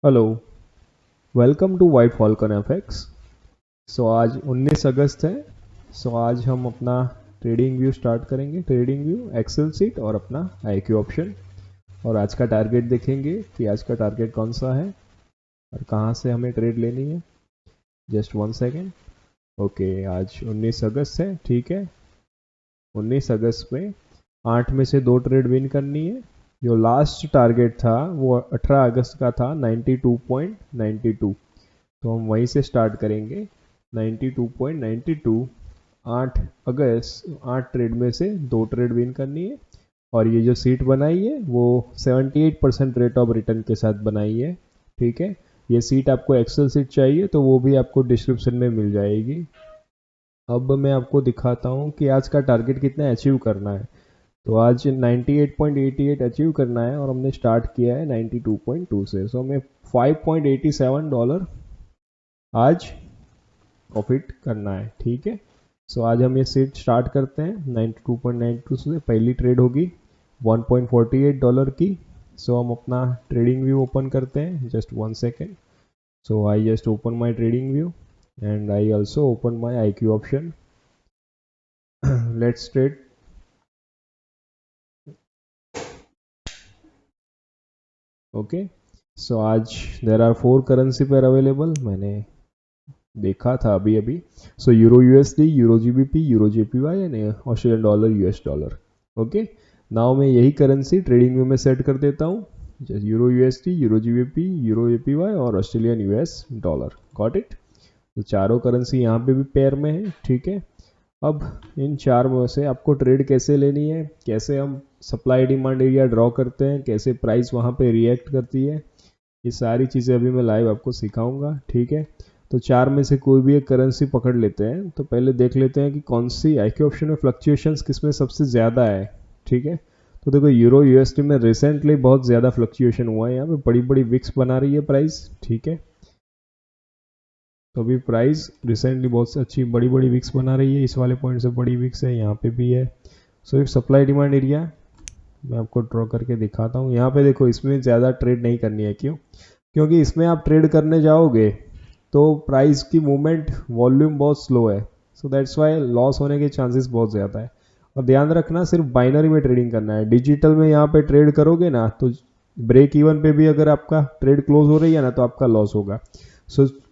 Hello, welcome to white falcon FX. आज 19 अगस्त है। आज हम अपना ट्रेडिंग व्यू स्टार्ट करेंगे। ट्रेडिंग व्यू, एक्सेल सीट और अपना आईक्यू ऑप्शन। और आज का टारगेट देखेंगे कि आज का टारगेट कौन सा है और कहाँ से हमें ट्रेड लेनी है। Just 1 second. ओके, आज 19 अगस्त है, ठीक है। 19 अगस्त में 8 में से 2 ट्रेड विन करनी है। जो लास्ट टारगेट था वो 18 अगस्त का था 92.92। तो हम वहीं से स्टार्ट करेंगे 92.92। 8 अगस्त 8 ट्रेड में से 2 ट्रेड विन करनी है। और ये जो सीट बनाई है वो 78% रेट ऑफ रिटर्न के साथ बनाई है, ठीक है। ये सीट आपको एक्सेल सीट चाहिए तो वो भी आपको डिस्क्रिप्शन में मिल जाएगी। अब मैं आपको दिखाता हूँ कि आज का टारगेट कितना अचीव करना है। तो आज 98.88 अचीव करना है और हमने स्टार्ट किया है 92.2 से। हमें $5.87 आज प्रॉफिट करना है, ठीक है। आज हम ये सीट स्टार्ट करते हैं 92.92 से। पहली ट्रेड होगी $1.48 की। हम अपना ट्रेडिंग व्यू ओपन करते हैं। Just 1 second. I just open my trading view and I also open my IQ option. Let's trade. Okay, आज there are 4 currency pair available. मैंने देखा था अभी अभी। Euro USD, euro GBP, euro JPY and Australian dollar, US dollar. Okay, now मैं यही currency trading view में set कर देता हूँ। Euro USD, euro GBP, euro JPY और Australian US dollar. Got it. तो चारों करेंसी यहाँ पे भी पेयर में है, ठीक है। अब इन चार में से आपको ट्रेड कैसे लेनी है, कैसे हम सप्लाई डिमांड एरिया ड्रॉ करते हैं, कैसे प्राइस वहाँ पे रिएक्ट करती है, ये सारी चीज़ें अभी मैं लाइव आपको सिखाऊंगा, ठीक है। तो चार में से कोई भी एक करेंसी पकड़ लेते हैं। तो पहले देख लेते हैं कि कौन सी आईक्यू ऑप्शन में फ्लक्चुएशंस किसमें सबसे ज़्यादा है, ठीक है। तो देखो, यूरो यूएसडी में रिसेंटली बहुत ज़्यादा फ्लक्चुएशन हुआ है। यहाँ पे बड़ी बड़ी विक्स बना रही है प्राइस, ठीक है। तो अभी प्राइस रिसेंटली बहुत अच्छी बड़ी बड़ी विक्स बना रही है। इस वाले पॉइंट से बड़ी विक्स है, यहाँ पे भी है। एक सप्लाई डिमांड एरिया मैं आपको ड्रॉ करके दिखाता हूँ। यहाँ पे देखो, इसमें ज़्यादा ट्रेड नहीं करनी है। क्यों? क्योंकि इसमें आप ट्रेड करने जाओगे तो प्राइस की मूवमेंट वॉल्यूम बहुत स्लो है। दैट्स वाई लॉस होने के चांसेस बहुत ज़्यादा है। और ध्यान रखना, सिर्फ बाइनरी में ट्रेडिंग करना है। डिजिटल में यहाँ पे ट्रेड करोगे ना तो ब्रेक इवन पे भी अगर आपका ट्रेड क्लोज हो रही है ना तो आपका लॉस होगा।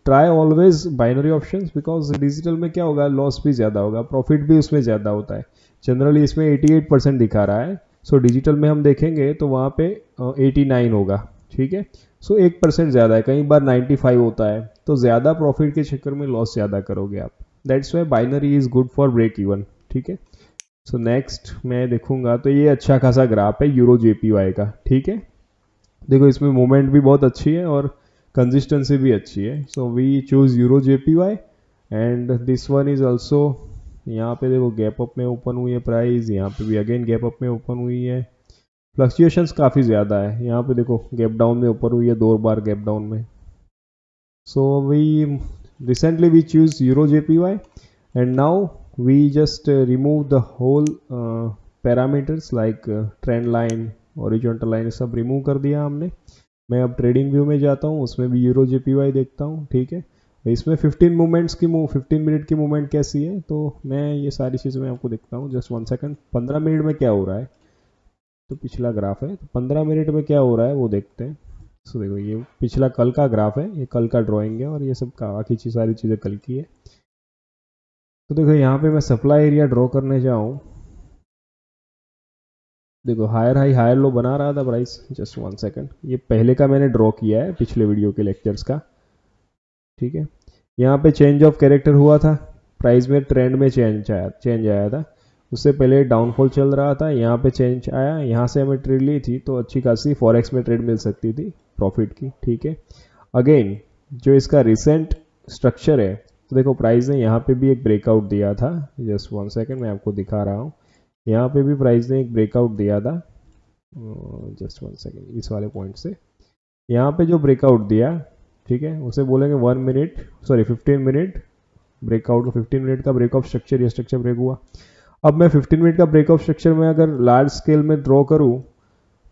Try always binary options, because digital में क्या होगा, लॉस भी ज़्यादा होगा, प्रॉफिट भी उसमें ज़्यादा होता है। जनरली इसमें 88% दिखा रहा है। डिजिटल में हम देखेंगे तो वहाँ पे 89 होगा, ठीक है। 1% ज़्यादा है, कई बार 95 होता है। तो ज़्यादा प्रॉफिट के चक्कर में लॉस ज़्यादा करोगे आप। That's why binary is good for break even, ठीक है। नेक्स्ट मैं देखूंगा तो ये अच्छा खासा ग्राफ है यूरो जेपीवाई का, ठीक है। देखो, इसमें मूवमेंट भी बहुत अच्छी है और कंसिस्टेंसी भी अच्छी है। We choose euro JPY and this one is also. यहाँ पे देखो, गैप अप में ओपन हुई है प्राइस, यहाँ पे भी अगेन गैप अप में ओपन हुई है। फ्लक्चुएशंस काफ़ी ज़्यादा है। यहाँ पे देखो, गैप डाउन में ऊपर हुई है 2 बार गैप डाउन में। We recently we choose euro jpy and now we just remove the whole parameters like trend line, horizontal line, सब रिमूव कर दिया हमने। मैं अब ट्रेडिंग व्यू में जाता हूँ, उसमें भी यूरो जेपीवाई देखता हूँ, ठीक है। इसमें 15 मिनट की मूवमेंट कैसी है, तो मैं ये सारी चीज़ें मैं आपको देखता हूँ। Just 1 second. 15 मिनट में क्या हो रहा है, तो पिछला ग्राफ है। तो 15 मिनट में क्या हो रहा है वो देखते हैं। देखो, ये पिछला कल का ग्राफ है, ये कल का ड्राइंग है और ये सब बाकी सारी चीज़ें कल की है। तो देखो, यहाँ पे मैं सप्लाई एरिया ड्रॉ करने जाऊँ, देखो हायर हाई हायर लो बना रहा था प्राइस। Just 1 second. ये पहले का मैंने ड्रॉ किया है पिछले वीडियो के लेक्चर्स का, ठीक है। यहाँ पे चेंज ऑफ कैरेक्टर हुआ था, प्राइस में ट्रेंड में चेंज आया था। उससे पहले डाउनफॉल चल रहा था, यहाँ पे चेंज आया, यहाँ से हमें ट्रेड ली थी तो अच्छी खासी फॉरेक्स में ट्रेड मिल सकती थी प्रॉफिट की, ठीक है। अगेन जो इसका रिसेंट स्ट्रक्चर है, तो देखो प्राइस ने यहाँ पे भी एक ब्रेकआउट दिया था। जस्ट 1 सेकंड, मैं आपको दिखा रहा हूँ। यहाँ पे भी प्राइस ने एक ब्रेकआउट दिया था। जस्ट 1 सेकंड, इस वाले पॉइंट से यहाँ पे जो ब्रेकआउट दिया, ठीक है, उसे बोलेंगे 15 मिनट ब्रेकआउट। 15 मिनट का ब्रेकआउट स्ट्रक्चर, ये स्ट्रक्चर ब्रेक हुआ। अब मैं 15 मिनट का ब्रेकआउट स्ट्रक्चर में अगर लार्ज स्केल में ड्रॉ करूँ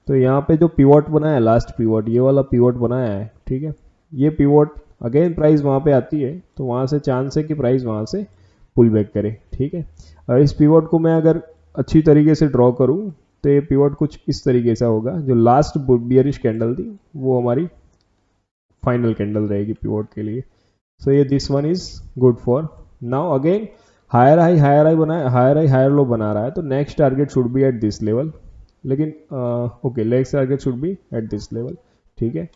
तो यहाँ पे जो पिवट बनाया है, लास्ट पिवट, ये वाला पिवट बनाया है, ठीक है। ये पिवोट अगेन प्राइस वहाँ पे आती है तो वहाँ से चांस है कि प्राइस वहाँ से पुल बैक करे, ठीक है। और इस पिवोट को मैं अगर अच्छी तरीके से ड्रॉ करूँ तो ये पिवोट कुछ इस तरीके से होगा। जो लास्ट बियरिश कैंडल थी वो हमारी फाइनल कैंडल रहेगी पिवोट के लिए। सो ये this one is good for now. Again higher high higher low बना रहा है तो next target should be at this level, लेकिन okay next target should be at this level, ठीक है।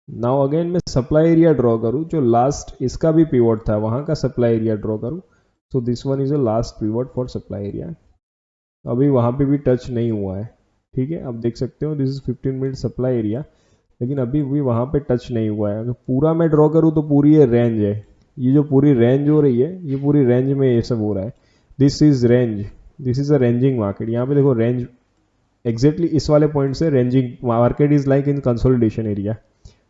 नाउ अगेन मैं सप्लाई एरिया ड्रॉ करूँ, जो लास्ट इसका भी पिवोट था वहां का सप्लाई एरिया ड्रॉ करूँ। So this one is a last pivot for supply area. अभी वहां पे भी टच नहीं हुआ है, ठीक है। आप देख सकते हो this is 15 minute supply area, लेकिन अभी भी वहां पे टच नहीं हुआ है। अगर पूरा मैं ड्रॉ करूँ तो पूरी ये रेंज है, ये जो पूरी रेंज हो रही है ये पूरी रेंज में ये सब हो रहा है। This is range, this is a ranging market. यहाँ पे देखो रेंज एग्जैक्टली इस वाले पॉइंट से ranging market is like in consolidation area,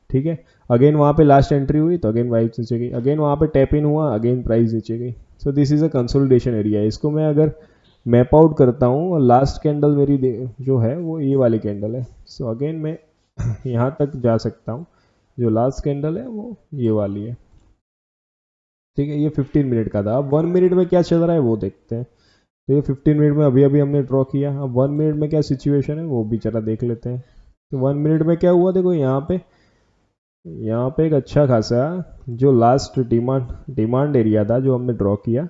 ठीक है। अगेन वहाँ पे लास्ट एंट्री हुई तो अगेन प्राइस नीचे गई, अगेन वहाँ पे टैप इन हुआ अगेन प्राइस नीचे गई। So this is a consolidation area. इसको मैं अगर मैप आउट करता हूँ और लास्ट कैंडल मेरी जो है वो ये वाली कैंडल है। सो अगेन मैं यहाँ तक जा सकता हूँ, जो लास्ट कैंडल है वो ये वाली है, ठीक है। ये 15 मिनट का था। अब 1 मिनट में क्या चल रहा है वो देखते हैं। तो ये 15 मिनट में अभी अभी हमने ड्रॉ किया, अब 1 मिनट में क्या सिचुएशन है वो भी जरा देख लेते हैं। तो 1 मिनट में क्या हुआ, देखो यहाँ पे एक अच्छा खासा जो लास्ट डिमांड एरिया था जो हमने ड्रॉ किया,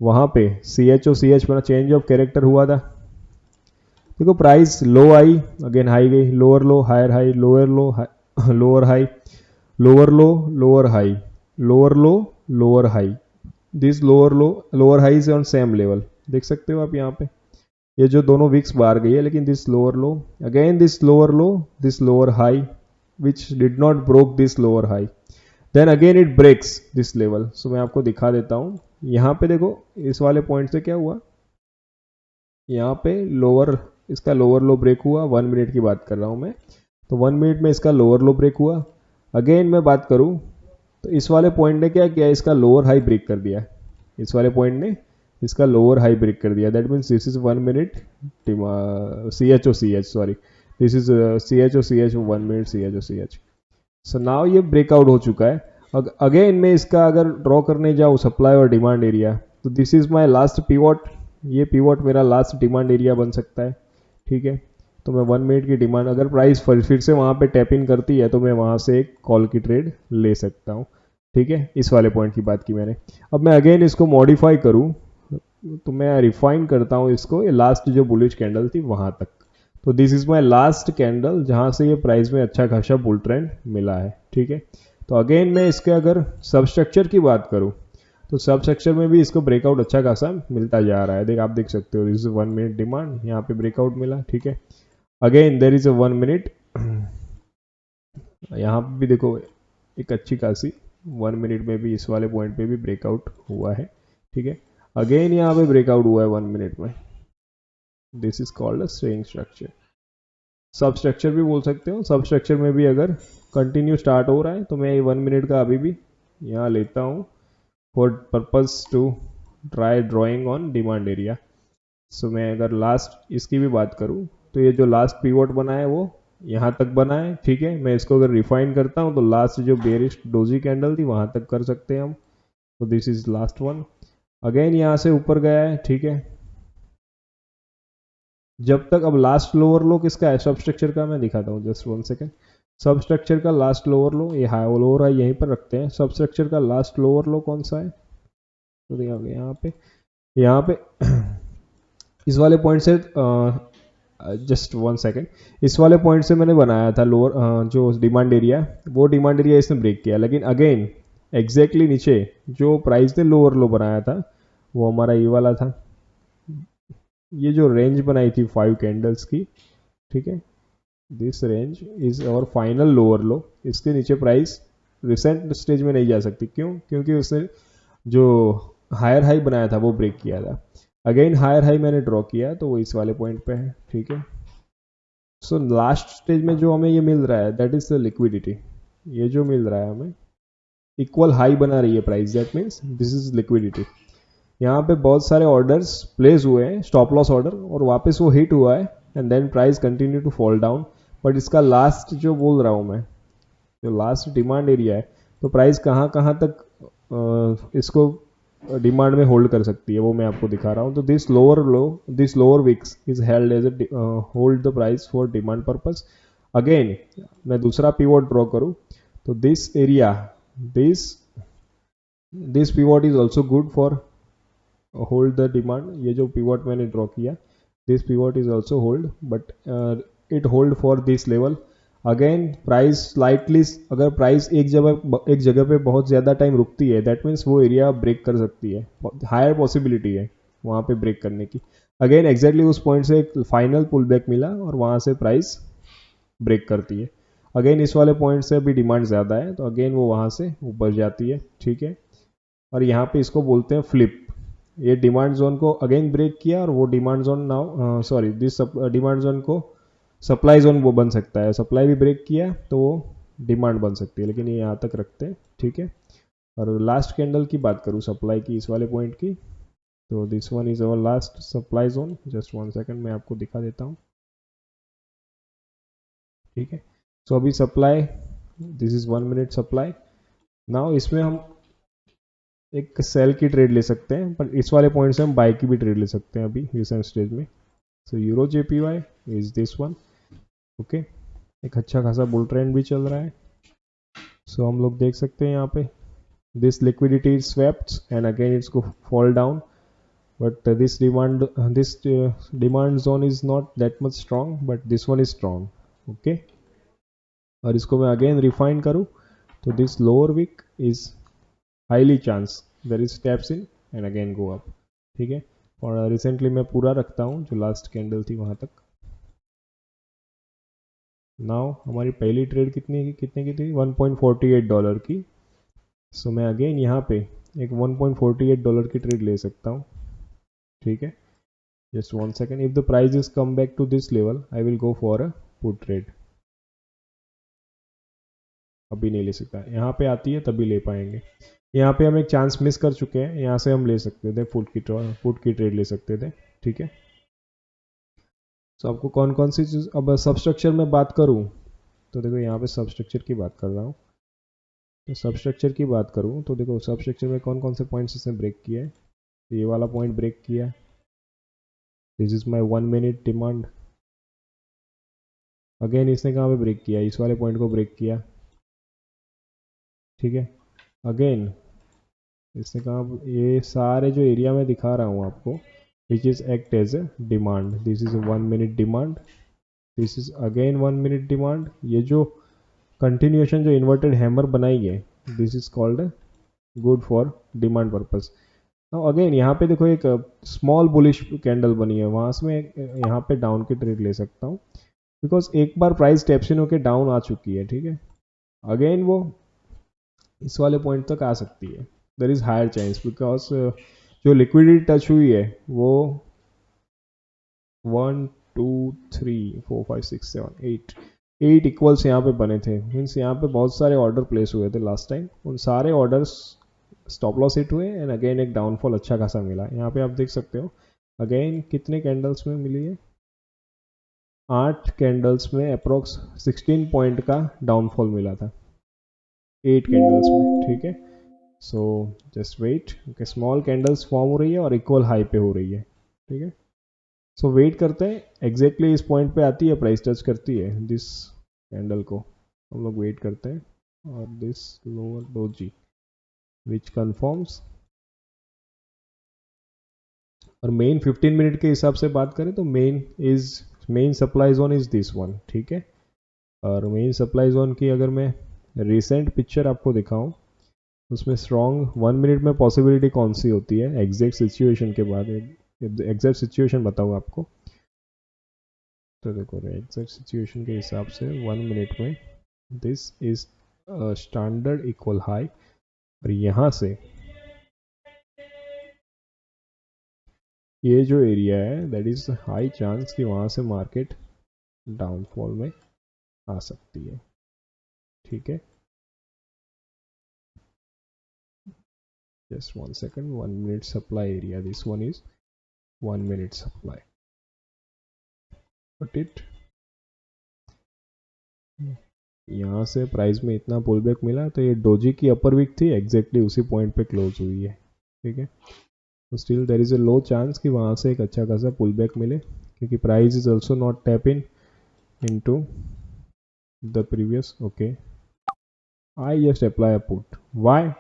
वहाँ पे सी एच पर चेंज ऑफ कैरेक्टर हुआ था। देखो प्राइस लो आई अगेन हाई गई, lower low higher high, lower low lower high, lower low lower high, lower low lower high, this lower low lower high is on same level. देख सकते हो आप यहाँ पे ये जो दोनों विक्स बाहर गई है, लेकिन this lower low again this lower high which did not broke this lower high, then again it breaks this level। so मैं आपको दिखा देता हूँ। यहाँ पे देखो इस वाले पॉइंट से क्या हुआ, यहाँ पे लोअर इसका लोअर लो ब्रेक हुआ। 1 मिनट की बात कर रहा हूँ मैं, तो 1 मिनट में इसका लोअर लो ब्रेक हुआ। अगेन मैं बात करूँ तो इस वाले पॉइंट ने क्या किया, इसका लोअर हाई ब्रेक कर दिया। इस वाले पॉइंट ने इसका लोअर हाई ब्रेक कर दिया। That means this is 1 minute C H sorry, this is C H 1 minute C H. So now ये ब्रेकआउट हो चुका है। अगेन मैं इसका अगर ड्रॉ करने जाऊँ सप्लाई और डिमांड एरिया, तो this is my last pivot. ये पिवोट मेरा लास्ट डिमांड एरिया बन सकता है, ठीक है। तो मैं 1 मिनट की डिमांड अगर प्राइस फिर से वहाँ पे टैप इन करती है तो मैं वहाँ से एक कॉल की ट्रेड ले सकता हूँ, ठीक है। इस वाले पॉइंट की बात की मैंने। अब मैं अगेन इसको मॉडिफाई करूँ तो मैं रिफाइन करता हूँ इसको, ये लास्ट जो बुलिश कैंडल थी वहाँ तक। तो this is my last candle जहाँ से ये प्राइस में अच्छा खासा बुल ट्रेंड मिला है, ठीक है। तो अगेन मैं इसके अगर सब स्ट्रक्चर की बात करूँ तो सब स्ट्रक्चर में भी इसको ब्रेकआउट अच्छा खासा मिलता जा रहा है। आप देख सकते हो दिस इज 1 मिनट डिमांड, यहाँ पे ब्रेकआउट मिला, ठीक है। Again there is a 1 minute, यहाँ पे भी देखो एक अच्छी खासी 1 मिनट में भी इस वाले पॉइंट पे भी ब्रेकआउट हुआ है, ठीक है। अगेन यहाँ पे ब्रेकआउट हुआ है 1 मिनट में, this is called a swing structure. सब स्ट्रक्चर भी बोल सकते हो। सब स्ट्रक्चर में भी अगर कंटिन्यू स्टार्ट हो रहा है तो मैं 1 मिनट का अभी भी यहाँ लेता हूँ for purpose to try drawing on demand area. So मैं अगर लास्ट इसकी भी बात करूँ तो ये जो लास्ट पिवोट बना है वो यहाँ तक बना है, ठीक है। मैं इसको अगर रिफाइन करता हूँ तो लास्ट जो बेरिश डोजी कैंडल थी वहाँ तक कर सकते हैं हम। तो this is last one. Again यहाँ से ऊपर गया है, ठीक है। जब तक अब लास्ट लोअर लो किसका है, सब स्ट्रक्चर का मैं दिखाता हूँ, जस्ट 1 सेकेंड। सब स्ट्रक्चर का लास्ट लोअर लो ये हाई लोअर हाई यहीं पर रखते हैं। सब स्ट्रक्चर का लास्ट लोअर लो कौन सा है, तो यहाँ पे इस वाले पॉइंट से जस्ट 1 सेकेंड, इस वाले पॉइंट से मैंने बनाया था लोअर जो डिमांड एरिया, वो डिमांड एरिया इसने ब्रेक किया। लेकिन अगेन एग्जैक्टली नीचे जो प्राइस ने लोअर लो बनाया था वो हमारा ये वाला था। ये जो रेंज बनाई थी 5 कैंडल्स की, ठीक है, दिस रेंज इज और फाइनल लोअर लो। इसके नीचे प्राइस रिसेंट स्टेज में नहीं जा सकती, क्यों, क्योंकि उसने जो हायर हाई बनाया था वो ब्रेक किया था। अगेन हायर हाई मैंने ड्रॉ किया तो वो इस वाले पॉइंट पे है, ठीक है। सो लास्ट स्टेज में जो हमें ये मिल रहा है दैट इज द लिक्विडिटी। ये जो मिल रहा है हमें इक्वल हाई बना रही है price, that means this is liquidity. यहाँ पे बहुत सारे ऑर्डर्स प्लेस हुए हैं स्टॉप लॉस ऑर्डर, और वापस वो हिट हुआ है and then price continue to fall down. But इसका लास्ट जो बोल रहा हूँ मैं, जो लास्ट डिमांड एरिया है, तो प्राइस कहाँ कहाँ तक इसको डिमांड में होल्ड कर सकती है वो मैं आपको दिखा रहा हूँ. तो this lower wicks is held as a hold the price for demand purpose. Again मैं दूसरा पिवोट ड्रॉ करूँ तो this area, this this pivot is also good for hold the demand. ये जो पिवोट मैंने ड्रॉ किया, this pivot is also hold, but it hold for this level. Again price slightly, अगर price एक जगह पे बहुत ज़्यादा टाइम रुकती है, दैट मीन्स वो एरिया ब्रेक कर सकती है, हायर पॉसिबिलिटी है वहाँ पे ब्रेक करने की. अगेन एग्जैक्टली उस पॉइंट से एक फाइनल पुल बैक मिला और वहाँ से प्राइस ब्रेक करती है. अगेन इस वाले पॉइंट से अभी डिमांड ज़्यादा है तो अगेन वो वहाँ से ऊपर जाती है. ठीक है, और यहाँ पे इसको बोलते हैं फ्लिप. ये डिमांड जोन को अगेन ब्रेक किया और वो demand zone now sorry this demand zone को सप्लाई जोन वो बन सकता है. सप्लाई भी ब्रेक किया तो वो डिमांड बन सकती है, लेकिन ये यहाँ तक रखते हैं. ठीक है, और लास्ट कैंडल की बात करूँ सप्लाई की, इस वाले पॉइंट की, तो this one is our last supply zone. Just 1 second मैं आपको दिखा देता हूँ. ठीक है, सो अभी supply, this is 1 minute supply. Now इसमें हम एक सेल की ट्रेड ले सकते हैं, पर इस वाले पॉइंट से हम बाई की भी ट्रेड ले सकते हैं अभी रिसेंट स्टेज में. So euro JPY is this one. Okay, एक अच्छा खासा बुल ट्रेंड भी चल रहा है. सो हम लोग देख सकते हैं यहाँ पे this liquidity is swept and again it's को fall down, but this demand zone is not that much strong, but this one is strong. Okay, और इसको मैं अगेन रिफाइन करूँ तो this lower wick is highly chance there is steps in and again go up. ठीक है, और recently मैं पूरा रखता हूँ जो लास्ट कैंडल थी वहाँ तक. नाउ हमारी पहली ट्रेड कितने की थी, $1.48 की. सो मैं अगेन यहाँ पे एक $1.48 की ट्रेड ले सकता हूँ. ठीक है, just 1 second. If the price is come back to this level I will go for a put trade. अभी नहीं ले सकता, यहाँ पे आती है तभी ले पाएंगे. यहाँ पे हम एक चांस मिस कर चुके हैं, यहाँ से हम ले सकते थे पुट की ट्रेड ले सकते थे. ठीक है, तो आपको कौन कौन सी चीज़, अब सब स्ट्रक्चर में बात करूँ तो देखो यहाँ पे सब स्ट्रक्चर की बात कर रहा हूँ. तो सब स्ट्रक्चर की बात करूँ तो देखो सब स्ट्रक्चर में कौन कौन से पॉइंट्स इसने ब्रेक किया है. ये वाला पॉइंट ब्रेक किया, this is my 1 minute demand. Again इसने कहाँ पे ब्रेक किया, इस वाले पॉइंट को ब्रेक किया. ठीक है, अगेन इसने कहा, ये सारे जो एरिया में दिखा रहा हूँ आपको which is act as a demand. This is 1 minute demand, this is again 1 minute demand. ये जो कंटिन्यूएशन जो इन्वर्टेड हैमर बनाई है, this is called good for demand purpose. Again यहाँ पे देखो एक स्मॉल बुलिश कैंडल बनी है, वहां से मैं यहाँ पे डाउन की ट्रेड ले सकता हूँ, बिकॉज एक बार प्राइस टेप्सिन होके डाउन आ चुकी है. ठीक है, अगेन वो इस वाले पॉइंट तक आ सकती है. There is higher chance because जो लिक्विडिटी टच हुई है वो 1 2 3 4 5 6 7 8 इक्वल्स यहाँ पे बने थे. मीन्स यहाँ पे बहुत सारे ऑर्डर प्लेस हुए थे लास्ट टाइम, उन सारे ऑर्डर्स स्टॉप लॉस हिट हुए एंड अगेन एक डाउनफॉल अच्छा खासा मिला. यहाँ पे आप देख सकते हो अगेन कितने कैंडल्स में मिली है, 8 कैंडल्स में अप्रोक्स 16 पॉइंट का डाउनफॉल मिला था 8 कैंडल्स में. ठीक है, so just wait, okay, small candles form हो रही है और इक्वल हाई पे हो रही है. ठीक है, सो वेट करते हैं एग्जैक्टली इस पॉइंट पे आती है प्राइस टच करती है दिस कैंडल को, हम लोग वेट करते हैं. और this lower doji which confirms, और मेन 15 मिनट के हिसाब से बात करें तो main supply zone is this one. ठीक है, और मेन सप्लाई जोन की अगर मैं रिसेंट पिक्चर आपको दिखाऊं, उसमें स्ट्रॉन्ग 1 मिनट में पॉसिबिलिटी कौन सी होती है एग्जैक्ट सिचुएशन के बाद, एग्जैक्ट सिचुएशन बताऊँ आपको. तो देखो एग्जैक्ट सिचुएशन के हिसाब से 1 मिनट में this is standard equal high, और यहाँ से ये जो एरिया है दैट इज हाई चांस कि वहाँ से मार्केट डाउनफॉल में आ सकती है. ठीक है, just 1 second, 1 minute supply area, this one is 1 minute supply. But it यहाँ से प्राइस में इतना पुल बैक मिला, तो ये डोजी की अपर वीक थी, एग्जैक्टली उसी पॉइंट पे क्लोज हुई है। ठीक है, तो still there is a low chance कि वहाँ से एक अच्छा खासा पुल बैक मिले, क्योंकि price is also not tap in into the previous. Okay, I just apply a put. Why?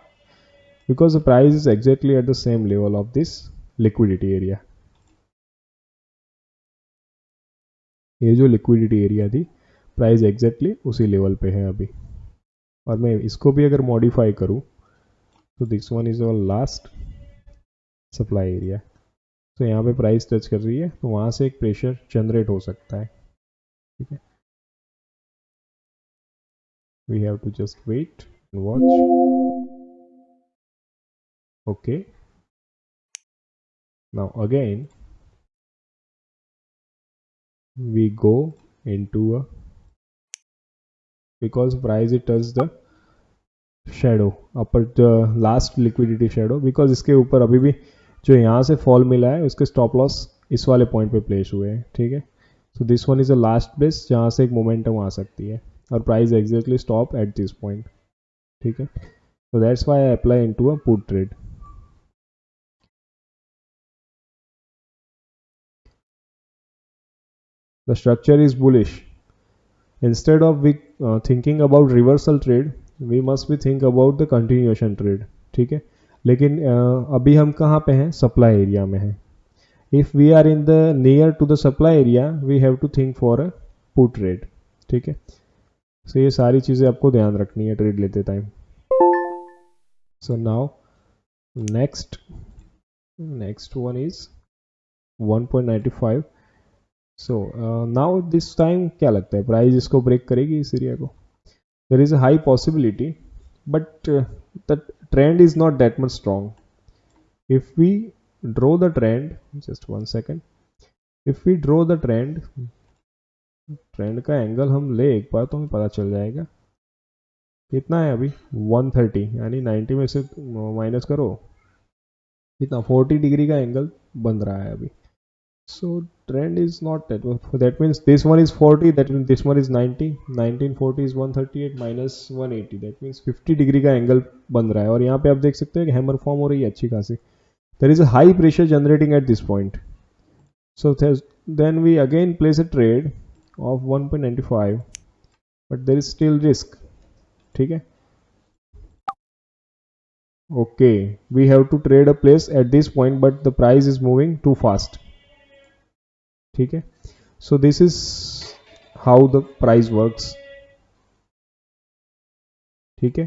Because the price is exactly at the same level of this liquidity area. ये जो liquidity area थी, price exactly उसी level पे है अभी। और मैं इसको भी अगर मॉडिफाई करूँ, तो this one is our last supply area. तो यहाँ पे प्राइस टच कर रही है, तो वहाँ से एक प्रेशर जनरेट हो सकता है। ठीक है, we have to just wait and watch. Okay, now again we go into a, because price it touch the shadow upper the last liquidity shadow, because इसके ऊपर अभी भी जो यहाँ से फॉल मिला है उसके स्टॉप लॉस इस वाले पॉइंट पे प्लेस हुए हैं। ठीक है, so this one is a last base जहाँ से एक मोमेंटम आ सकती है, और price exactly stop at this point. ठीक है, so that's why I apply into a put trade. The structure is bullish. Instead of we thinking about reversal trade, we must be think about the continuation trade. ठीक है, लेकिन अभी हम कहाँ पे हैं, सप्लाई एरिया में हैं। If we are in the near to the supply area, we have to think for a put trade. ठीक है, सो ये सारी चीज़ें आपको ध्यान रखनी है ट्रेड लेते time. So now next one is 1.95। So now this time क्या लगता है, प्राइस इसको ब्रेक करेगी इस एरिया को? There is a high possibility, but the trend is not that much strong. If we draw the trend, just 1 second, if we draw the trend, trend का angle हम ले एक बार तो हमें पता चल जाएगा कितना है अभी। 130, यानी 90 में से माइनस करो, कितना 40 डिग्री का एंगल बन रहा है अभी। so trend is not that means this one is 40, that means this one is 90, 1940 is 138 minus 180, that means 50 degree का एंगल बन रहा है। और यहाँ पे आप देख सकते हैं कि हैमर फॉर्म हो रही है अच्छी खासी। there is a high pressure generating at this point, so then we again place a trade of 1.95, but there is still risk। ठीक है, okay, we have to trade a place at this point, but the price is moving too fast। ठीक है, so this is how the price works। ठीक है,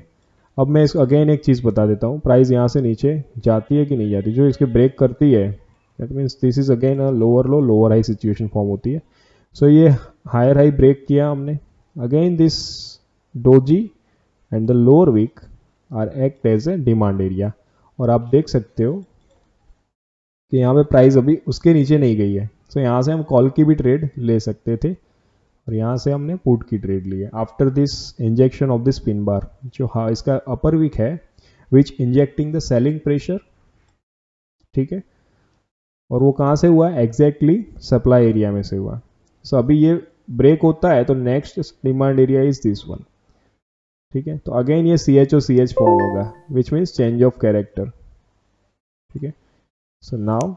अब मैं इसको again एक चीज़ बता देता हूँ, प्राइस यहाँ से नीचे जाती है कि नहीं जाती, जो इसके ब्रेक करती है, that means this is again a lower low lower high situation form होती है। सो ये हायर हाई ब्रेक किया हमने, again this doji and the lower wick are act as a demand area. और आप देख सकते हो कि यहाँ पे प्राइस अभी उसके नीचे नहीं गई है, सो यहाँ से हम कॉल की भी ट्रेड ले सकते थे, और यहाँ से हमने पुट की ट्रेड ली है after this injection of this pin bar, जो हाँ इसका अपर वीक है, विच इंजेक्टिंग द सेलिंग प्रेशर। ठीक है, और वो कहाँ से हुआ, एग्जैक्टली सप्लाई एरिया में से हुआ। सो अभी ये ब्रेक होता है तो next demand area is this one. ठीक है, तो अगेन ये C H O C H form होगा, which means change of character. ठीक है, so now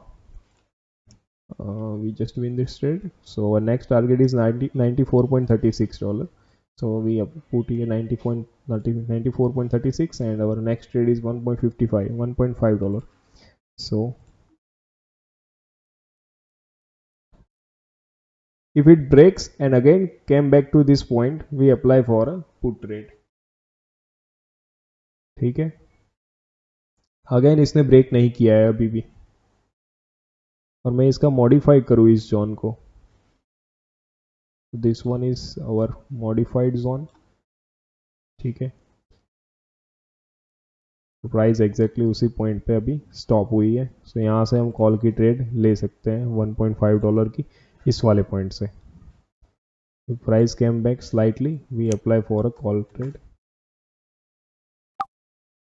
we just win this trade, so our next target is $94.36, so we put here 94.36, and our next trade is 1.5 so if it breaks and again came back to this point, we apply for a put trade। ठीक है, again इसने break नहीं किया है अभी भी, और मैं इसका मॉडिफाई करूँ इस जोन को, this one is our modified zone. ठीक है, तो प्राइस एग्जैक्टली उसी पॉइंट पे अभी स्टॉप हुई है, सो यहाँ से हम कॉल की ट्रेड ले सकते हैं $1.5 की इस वाले पॉइंट से। तो price came back slightly, we apply for a call trade.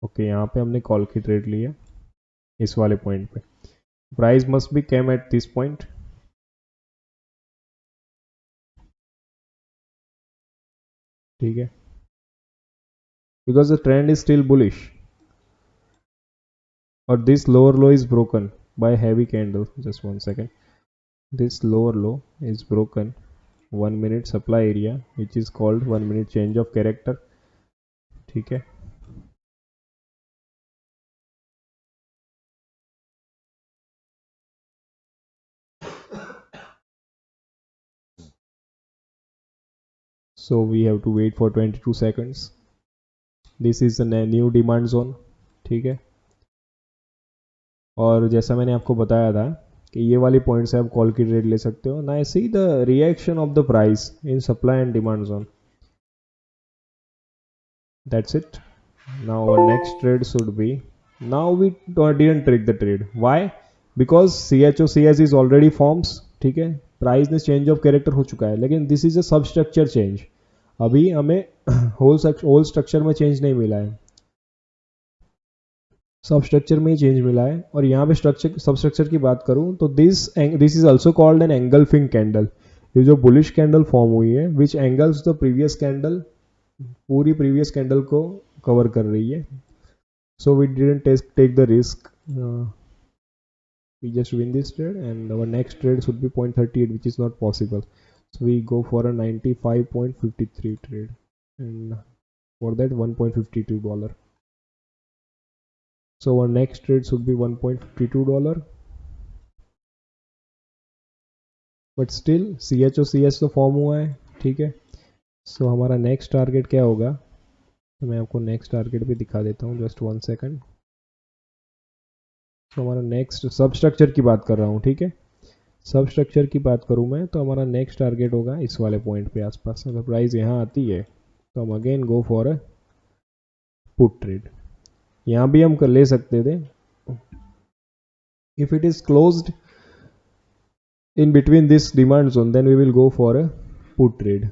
Okay, यहाँ पे हमने कॉल की ट्रेड ली है इस वाले पॉइंट पे, price must be came at this point, ठीक है, because the trend is still bullish और this lower low is broken by heavy candle. Just 1 second. This lower low is broken 1 minute supply area which is called 1 minute change of character. ठीक है, so we have to wait for 22 seconds. This is a new demand zone. ठीक है, और जैसा मैंने आपको बताया था कि ये वाली पॉइंट से आप कॉल की ट्रेड ले सकते हो. Now see the reaction of the price in supply and demand zone. That's it. Now our next trade should be, now we didn't trick the trade. Why? Because CHOCS is already forms. ठीक है, price ने change of character हो चुका है, लेकिन this is a सब structure change. अभी हमें होल स्ट्रक्चर में चेंज नहीं मिला है, सब स्ट्रक्चर में ही चेंज मिला है. और यहाँ पे स्ट्रक्चर सब स्ट्रक्चर की बात करूँ तो this is also called an engulfing candle. ये जो बुलिश कैंडल फॉर्म हुई है विच एंगल्स द प्रीवियस कैंडल, पूरी प्रीवियस कैंडल को कवर कर रही है. So we didn't take the risk. We just win this trade, and our next trade should be 0.38, which is not possible. So we go for a 95.53 trade, and for that $1.52. So our next trade should be $1.52. But still CHOCS तो form हुआ है. ठीक है, सो हमारा next target क्या होगा, तो मैं आपको नेक्स्ट टारगेट भी दिखा देता हूँ. Just 1 second. तो हमारा नेक्स्ट सब स्ट्रक्चर की बात कर रहा हूँ. ठीक है, सब स्ट्रक्चर की बात करूँ मैं तो हमारा नेक्स्ट टारगेट होगा इस वाले पॉइंट पे आसपास. अगर प्राइस यहाँ आती है तो हम again go for a put trade. यहाँ भी हम कर ले सकते थे. If it is closed in between this demand zone then we will go for a put trade.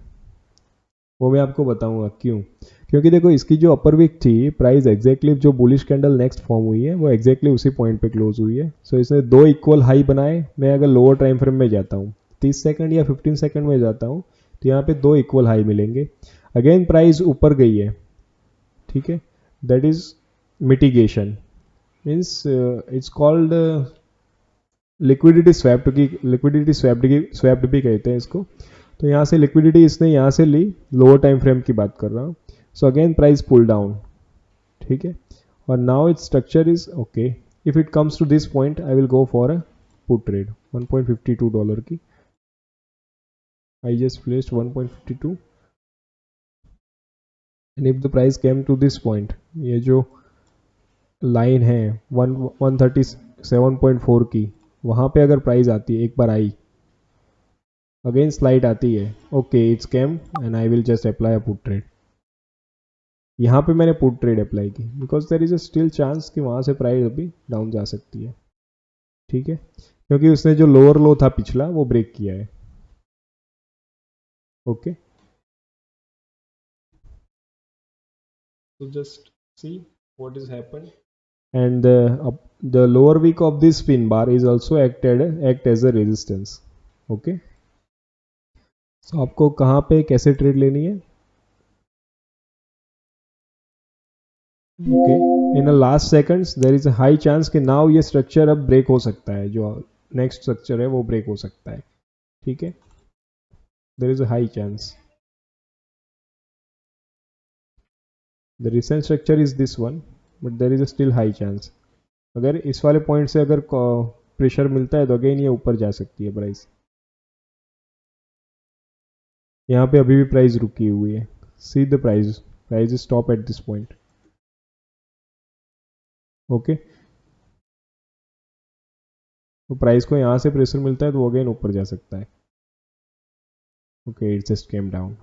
वो मैं आपको बताऊंगा क्यों. क्योंकि देखो इसकी जो अपर वीक थी, प्राइस एग्जैक्टली जो बुलिश कैंडल नेक्स्ट फॉर्म हुई है वो एग्जैक्टली उसी पॉइंट पे क्लोज हुई है. सो इसने दो इक्वल हाई बनाए. मैं अगर लोअर टाइम फ्रेम में जाता हूँ, 30 सेकंड या 15 सेकंड में जाता हूँ, तो यहाँ पे दो इक्वल हाई मिलेंगे. अगेन प्राइस ऊपर गई है. ठीक है, that is mitigation. Means it's called liquidity swapped की, लिक्विडिटी स्वैप्ड भी कहते हैं इसको. तो यहाँ से लिक्विडिटी इसने यहाँ से ली, लोअर टाइम फ्रेम की बात कर रहा हूँ. So again price pull down. ठीक है, और now it's structure is okay. If it comes to this point I will go for a put trade $1.52 की. I just placed 1.52 and if the price came to this point, ये जो line है 137.4 की, वहाँ पे अगर प्राइस आती है, एक बार आई, अगेन स्लाइड आती है, okay it's came and I will just apply a put trade. यहाँ पे मैंने पुट ट्रेड अप्लाई की because there is a still chance कि वहाँ से प्राइस अभी डाउन जा सकती है. ठीक है, क्योंकि उसने जो लोअर लो था पिछला वो ब्रेक किया है. Okay, so just see what is happened. And the lower week of this pin bar is also act as a resistance. Okay, so आपको कहाँ पे कैसे ट्रेड लेनी है. Okay, in last seconds there is a high chance कि now ये structure अब break हो सकता है, जो नेक्स्ट स्ट्रक्चर है वो ब्रेक हो सकता है. ठीक है, there is a high chance. The recent structure is this one, but there is a still high chance. अगर इस वाले पॉइंट से अगर प्रेशर मिलता है तो अगेन ये ऊपर जा सकती है प्राइस. यहाँ पे अभी भी प्राइस रुकी हुई है. See the price stop at this point. Okay, तो प्राइस को यहाँ से प्रेशर मिलता है तो वो अगेन ऊपर जा सकता है. Okay, it just came down.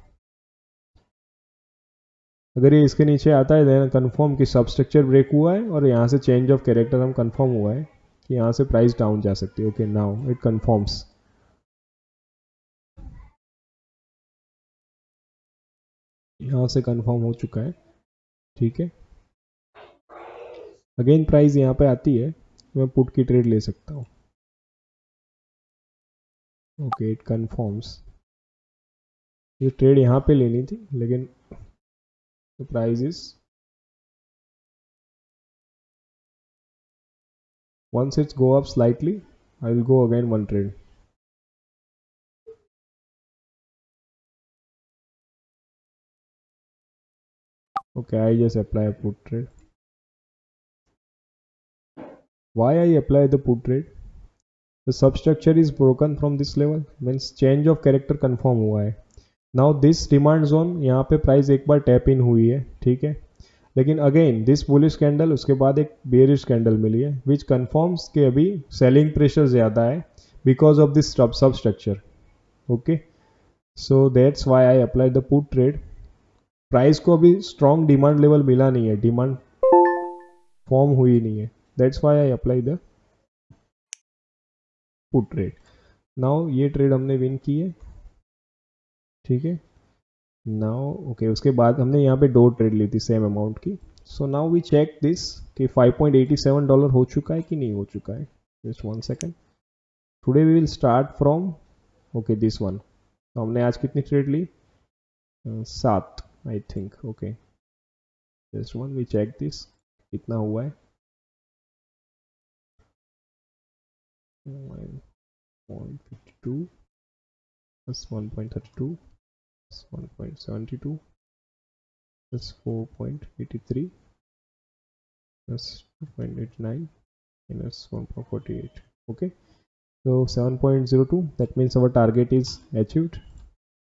अगर ये इसके नीचे आता है देन कंफर्म कि सब स्ट्रक्चर ब्रेक हुआ है और यहाँ से चेंज ऑफ कैरेक्टर हम कंफर्म हुआ है कि यहाँ से प्राइस डाउन जा सकती है. Okay, now it confirms. यहाँ से कंफर्म हो चुका है. ठीक है, अगेन प्राइस यहाँ पे आती है तो मैं पुट की ट्रेड ले सकता हूँ. Okay, it confirms. ये ट्रेड यहाँ पे लेनी थी लेकिन the price is, once it's go up slightly, I will go again one trade. Okay, I just apply a put trade. Why I apply the put trade? The substructure is broken from this level, means change of character confirm हुआ है. Now this demand zone, यहाँ पे price एक बार tap in हुई है, ठीक है, लेकिन अगेन दिस बुलिश कैंडल, उसके बाद एक बेरिश कैंडल मिली है विच कन्फर्म्स कि अभी सेलिंग प्रेशर ज़्यादा है because of this substructure. Okay, so that's why I apply the put trade. Price को अभी स्ट्रॉन्ग डिमांड लेवल मिला नहीं है, डिमांड फॉर्म हुई नहीं है, that's why I apply the put trade. Now ये ट्रेड हमने विन की है, ठीक है. नाउ ओके, उसके बाद हमने यहाँ पे दो ट्रेड ली थी सेम अमाउंट की. So now we check this कि $5.87 हो चुका है कि नहीं हो चुका है. Just one second. Today we will start from okay this one. तो हमने आज कितनी ट्रेड ली, 7 I think. Okay, just one we check this कितना हुआ है. 1.52 plus 1.32 plus 1.72 plus 4.83 plus 2.89 minus 1.48. Okay, so 7.02, that means our target is achieved.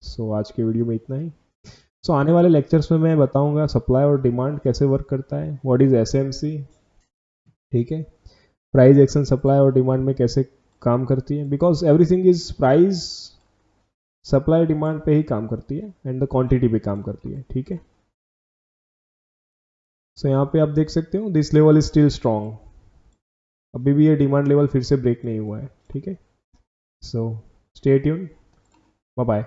So आज के वीडियो में इतना ही. सो आने वाले लेक्चर्स में मैं बताऊंगा सप्लाई और डिमांड कैसे वर्क करता है, व्हाट इज एसएमसी, ठीक है, प्राइस एक्शन सप्लाई और डिमांड में कैसे काम करती है, because everything is price supply demand पे ही काम करती है एंड द क्वांटिटी पे काम करती है, ठीक है. सो यहाँ पे आप देख सकते हो this level is still strong, अभी भी ये डिमांड लेवल फिर से ब्रेक नहीं हुआ है, ठीक है. So stay tuned, bye bye.